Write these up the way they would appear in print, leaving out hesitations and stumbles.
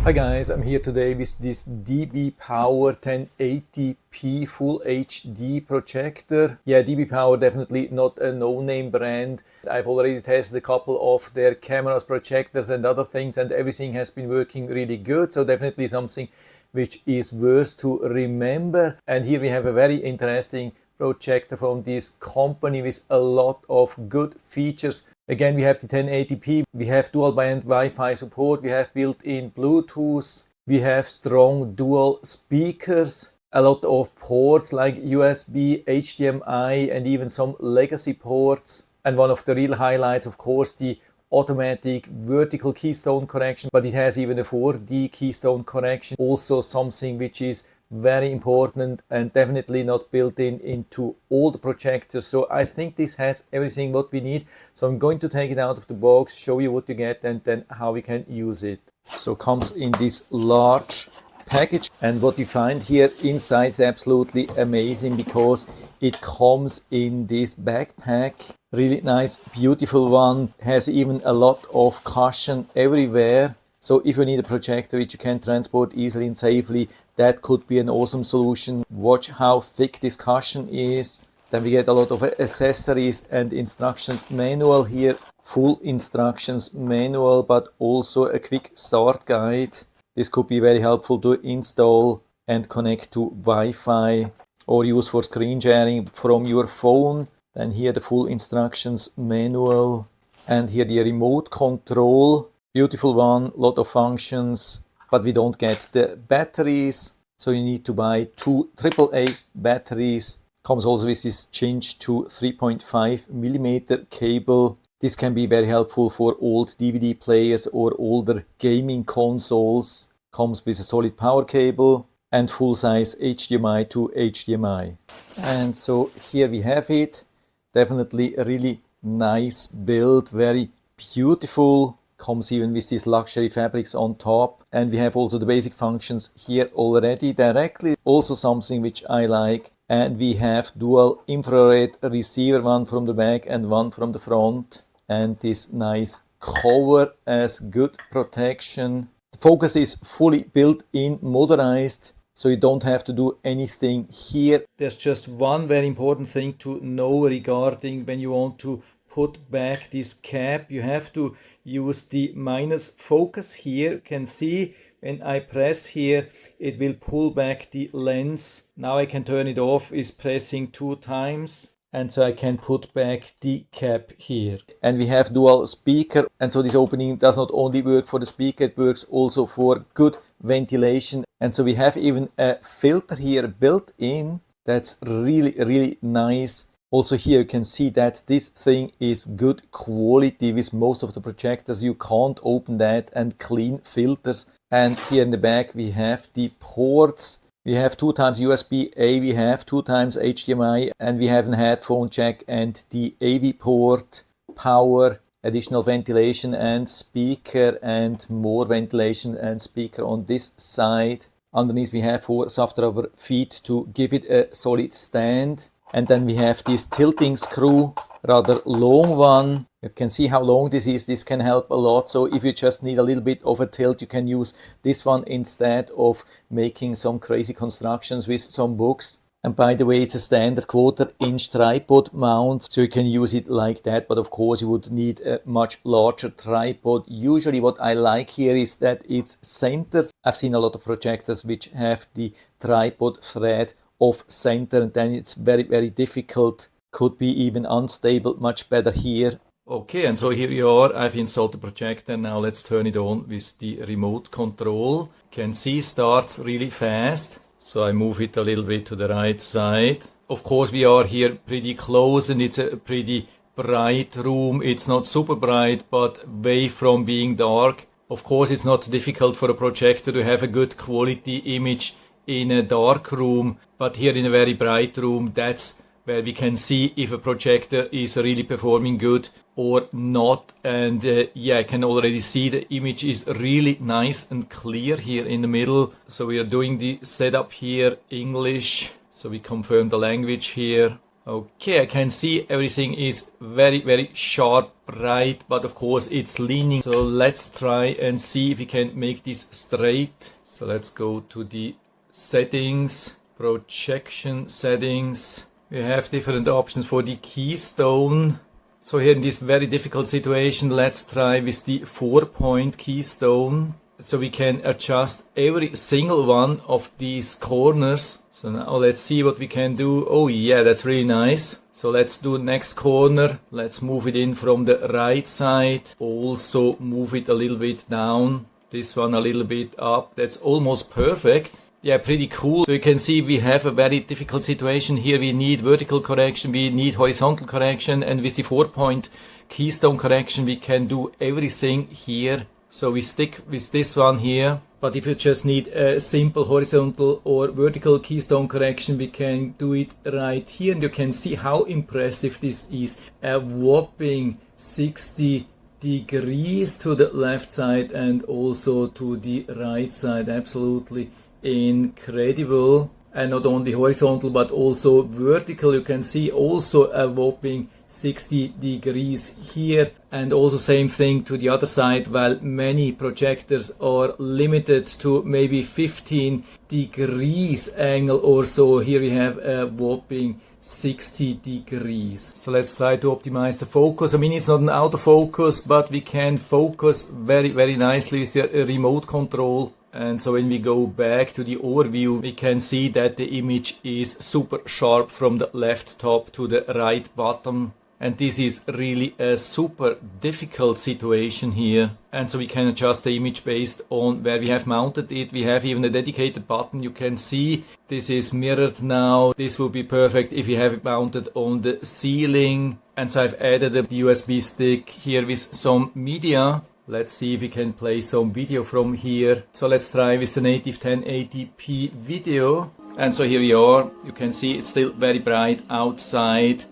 Hi guys, I'm here today with this DBPOWER 1080p Full HD projector. Yeah, DBPOWER definitely not a no-name brand. I've already tested a couple of their cameras, projectors and other things, and everything has been working really good. So definitely something which is worth to remember. And here we have a very interesting projector from this company with a lot of good features. Again, we have the 1080p, we have dual band Wi-Fi support, we have built-in Bluetooth, we have strong dual speakers, a lot of ports like USB, HDMI and even some legacy ports. And one of the real highlights, of course, the automatic vertical keystone correction, but it has even a 4D keystone correction, also something which is very important and definitely not built into all the projectors. So I think this has everything what we need. So I'm going to take it out of the box, show you what you get and then how we can use it. So it comes in this large package, and what you find here inside is absolutely amazing because it comes in this backpack. Really nice, beautiful one, has even a lot of cushion everywhere. So if you need a projector which you can transport easily and safely, that could be an awesome solution. Watch how thick this cushion is. Then we get a lot of accessories and instruction manual here. Full instructions manual, but also a quick start guide. This could be very helpful to install and connect to Wi-Fi or use for screen sharing from your phone. Then here the full instructions manual, and here the remote control. Beautiful one, lot of functions, but we don't get the batteries. So you need to buy two AAA batteries. Comes also with this cinch to 3.5mm cable. This can be very helpful for old DVD players or older gaming consoles. Comes with a solid power cable and full-size HDMI to HDMI. And so here we have it. Definitely a really nice build, very beautiful. Comes even with these luxury fabrics on top, and we have also the basic functions here already directly. Also something which I like, and we have dual infrared receiver, one from the back and one from the front, and this nice cover as good protection. The focus is fully built-in, motorized, so you don't have to do anything here. There's just one very important thing to know regarding when you want to put back this cap. You have to use the minus focus here. You can see when I press here, it will pull back the lens. Now I can turn it off, is pressing 2 times. And so I can put back the cap here. And we have dual speaker. And so this opening does not only work for the speaker, it works also for good ventilation. And so we have even a filter here built in. That's really, really nice. Also here you can see that this thing is good quality. With most of the projectors you can't open that and clean filters. And here in the back we have the ports. We have 2 times USB-A, we have 2 times HDMI, and we have a headphone jack and the AV port, power, additional ventilation and speaker, and more ventilation and speaker on this side. Underneath we have 4 soft rubber feet to give it a solid stand. And then we have this tilting screw, rather long one. You can see how long this is. This can help a lot. So if you just need a little bit of a tilt, you can use this one instead of making some crazy constructions with some books. And by the way, it's a standard 1/4-inch tripod mount, so you can use it like that. But of course you would need a much larger tripod. Usually what I like here is that it's centered. I've seen a lot of projectors which have the tripod thread off center, and then it's very, very difficult. Could be even unstable. Much better here. Okay, and so here we are. I've installed the projector. Now let's turn it on with the remote control. Can see starts really fast. So I move it a little bit to the right side. Of course we are here pretty close and it's a pretty bright room. It's not super bright, but way from being dark. Of course it's not difficult for a projector to have a good quality image in a dark room, but here in a very bright room, that's where we can see if a projector is really performing good or not. And yeah, I can already see the image is really nice and clear here in the middle. So we are doing the setup here, English. So we confirm the language here. Okay, I can see everything is very sharp, bright, but of course it's leaning. So let's try and see if we can make this straight. So let's go to the settings, projection settings. We have different options for the keystone. So here in this very difficult situation, let's try with the 4-point keystone. So we can adjust every single one of these corners. So now let's see what we can do. Oh yeah, that's really nice. So let's do next corner. Let's move it in from the right side. Also move it a little bit down. This one a little bit up. That's almost perfect. Yeah, pretty cool. So you can see we have a very difficult situation here. We need vertical correction, we need horizontal correction, and with the 4-point keystone correction we can do everything here. So we stick with this one here. But if you just need a simple horizontal or vertical keystone correction, we can do it right here. And you can see how impressive this is. A whopping 60 degrees to the left side and also to the right side. Absolutely incredible. And not only horizontal but also vertical. You can see also a whopping 60 degrees here, and also same thing to the other side, while many projectors are limited to maybe 15 degrees angle or so. Here we have a whopping 60 degrees. So let's try to optimize the focus. I mean, it's not an autofocus, but we can focus very nicely with the remote control. And so when we go back to the overview, we can see that the image is super sharp from the left top to the right bottom. And this is really a super difficult situation here. And so we can adjust the image based on where we have mounted it. We have even a dedicated button. You can see this is mirrored now. This would be perfect if you have it mounted on the ceiling. And so I've added a USB stick here with some media. Let's see if we can play some video from here. So let's try with the native 1080p video. And so here we are. You can see it's still very bright outside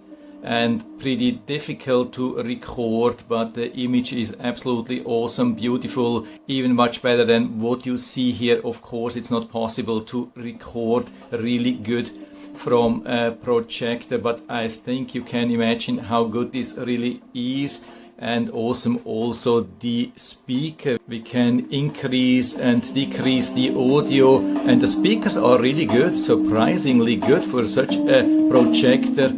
and pretty difficult to record, but the image is absolutely awesome, beautiful, even much better than what you see here. Of course, it's not possible to record really good from a projector, but I think you can imagine how good this really is. And awesome also the speaker. We can increase and decrease the audio, and the speakers are really good, surprisingly good for such a projector.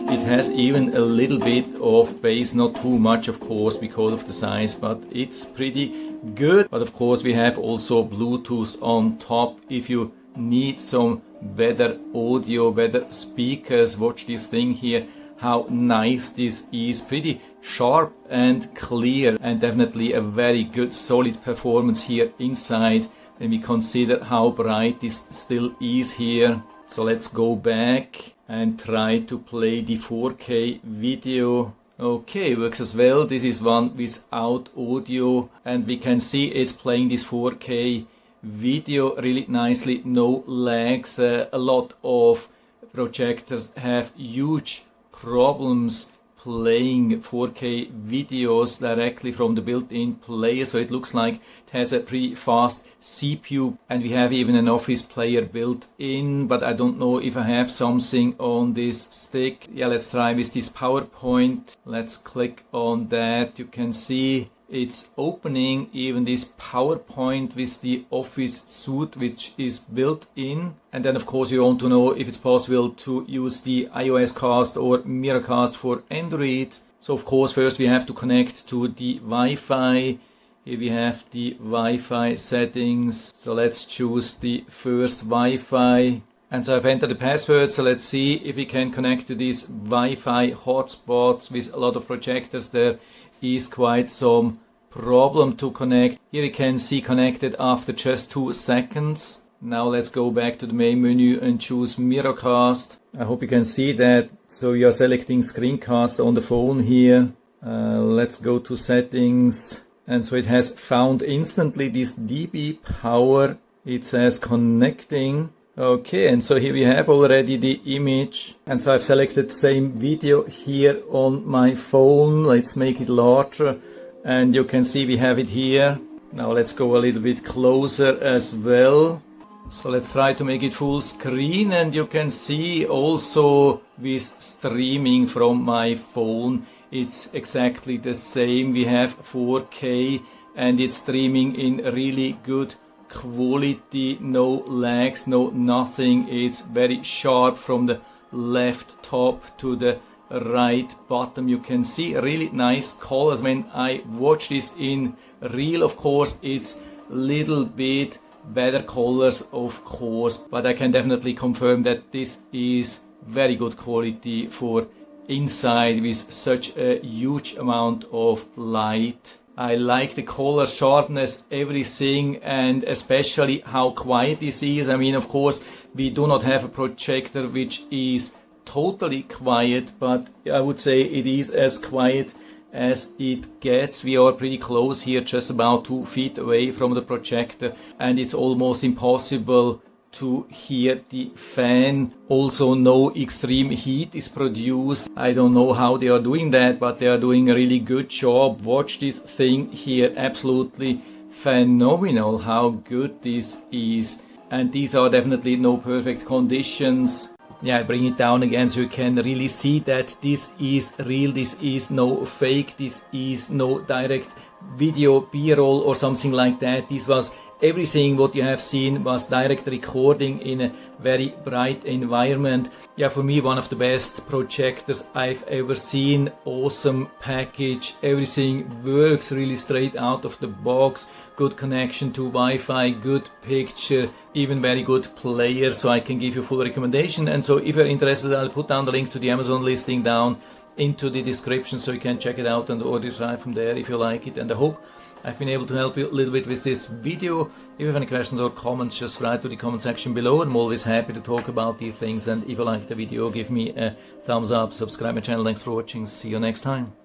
It has even a little bit of bass, not too much of course because of the size, but it's pretty good. But of course we have also Bluetooth on top if you need some better audio, better speakers. Watch this thing here, how nice this is. Pretty sharp and clear, and definitely a very good solid performance here inside when we consider how bright this still is here. So let's go back and try to play the 4K video. Okay, works as well. This is one without audio, and we can see it's playing this 4K video really nicely, no lags. A lot of projectors have huge problems playing 4K videos directly from the built-in player, so it looks like it has a pretty fast CPU, and we have even an Office player built in, but I don't know if I have something on this stick. Yeah, let's try with this PowerPoint. Let's click on that. You can see it's opening even this PowerPoint with the Office suite which is built in. And then of course you want to know if it's possible to use the iOS cast or Miracast for Android. So of course first we have to connect to the Wi-Fi. Here we have the Wi-Fi settings. So let's choose the first Wi-Fi. And so I've entered the password, so let's see if we can connect to these Wi-Fi hotspots. With a lot of projectors there is quite some problem to connect. Here you can see connected after just 2 seconds. Now let's go back to the main menu and choose Miracast. I hope you can see that. So you're selecting screencast on the phone here. Let's go to settings. And so it has found instantly this DBPOWER. It says connecting. Okay, and so here we have already the image. And so I've selected the same video here on my phone. Let's make it larger. And you can see we have it here. Now let's go a little bit closer as well. So let's try to make it full screen, and you can see also with streaming from my phone it's exactly the same. We have 4K and it's streaming in really good quality, no lags, no nothing. It's very sharp from the left top to the right bottom. You can see really nice colors. When I watch this in real, of course it's little bit better colors, of course, but I can definitely confirm that this is very good quality for inside with such a huge amount of light. I like the color sharpness, everything, and especially how quiet this is. I mean, of course we do not have a projector which is totally quiet, but I would say it is as quiet as it gets. We are pretty close here, just about 2 feet away from the projector, and it's almost impossible to hear the fan. Also no extreme heat is produced. I don't know how they are doing that, but they are doing a really good job. Watch this thing here, absolutely phenomenal how good this is. And these are definitely no perfect conditions. Yeah, I bring it down again so you can really see that this is real, this is no fake, this is no direct video B-roll or something like that. This was everything what you have seen was direct recording in a very bright environment. Yeah, for me one of the best projectors I've ever seen. Awesome package, everything works really straight out of the box. Good connection to Wi-Fi, good picture, even very good player, so I can give you full recommendation. And so if you're interested, I'll put down the link to the Amazon listing down into the description so you can check it out and order it right from there if you like it. And I hope I've been able to help you a little bit with this video. If you have any questions or comments, just write to the comment section below. I'm always happy to talk about these things. And if you like the video, give me a thumbs up, subscribe my channel. Thanks for watching. See you next time.